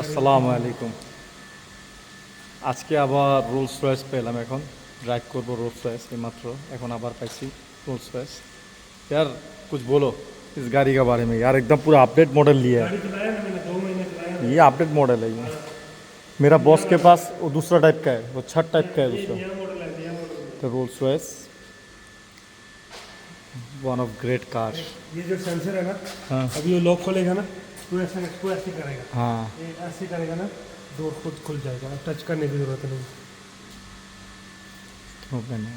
আসসালামু আলাইকুম। আজকে আবার রোলস রয়েস পেলাম। এখন ড্রাইভ করবো रोल्स रॉयस। এইমাত্র এখন আবার পাইছি रोल्स रॉयस। यार कुछ बोलो इस गाड़ी के बारे में यार, एकदम पूरा अपडेट मॉडल लिया है। गाड़ी चलाया ना मैंने 2 महीने चलाया ना। ये अपडेट मॉडल है ये। मेरा बॉस के पास वो दूसरा टाइप का है, वो छठ टाइप का है ये दूसरा। नया मॉडल है, नया मॉडल है। तो Rolls Royce one of great car. ये जो सेंसर है ना, हाँ अभी वो लॉक खोलेगा ना तो ऐसा इसको ऐसे करेगा। हाँ, ये ऐसे करेगा ना, डोर खुद खुल जाएगा, टच करने की जरूरत नहीं। ओपन है,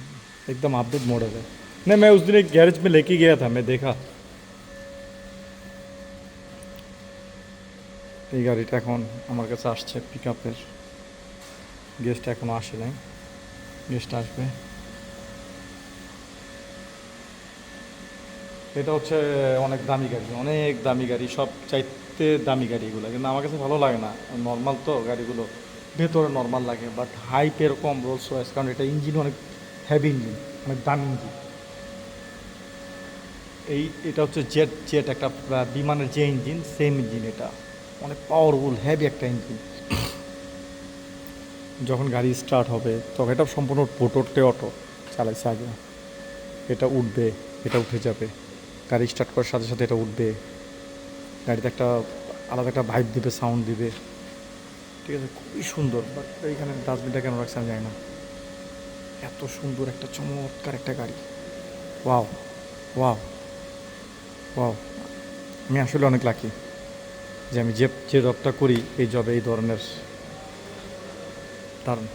एकदम अपडेट मॉडल है। नहीं, मैं उस दिन एक गैरेज में लेके गया था, मैं देखा। এই গাড়িটা এখন আমার কাছে আসছে পিক আপের। গেস্ট এখনও আসে নাই, গেস্ট আসবে। এটা হচ্ছে অনেক দামি গাড়ি, অনেক দামি গাড়ি, সব চাইতে দামি গাড়ি এগুলো। কিন্তু আমার কাছে ভালো লাগে না, নর্মাল তো গাড়িগুলো ভেতরে নর্মাল লাগে, বাট হাইপ এরকম রোলস রয়েস, কারণ এটা ইঞ্জিন অনেক হেভি ইঞ্জিন, অনেক দামি ইঞ্জিন। এটা হচ্ছে জেট জেট একটা বিমানের যে ইঞ্জিন, সেম ইঞ্জিন এটা। অনেক পাওয়ারফুল হেভি একটা ইঞ্জিন। যখন গাড়ি স্টার্ট হবে তখন এটা সম্পূর্ণ বোটরতে অটো চালাইছে আগে। এটা উঠবে, এটা উঠে যাবে, গাড়ি স্টার্ট করার সাথে সাথে এটা উঠবে। গাড়িতে একটা আলাদা একটা ভাইব দিবে, সাউন্ড দিবে। ঠিক আছে, খুবই সুন্দর। বাট এইখানে ডাস্টবিনটা কেন রাখছে আমি জানি না। এত সুন্দর একটা চমৎকার একটা গাড়ি। Wow wow wow. আমি আসলে অনেক লাকি যে আমি যে যে জবটা করি এই জবে এই ধরনের দারুণ।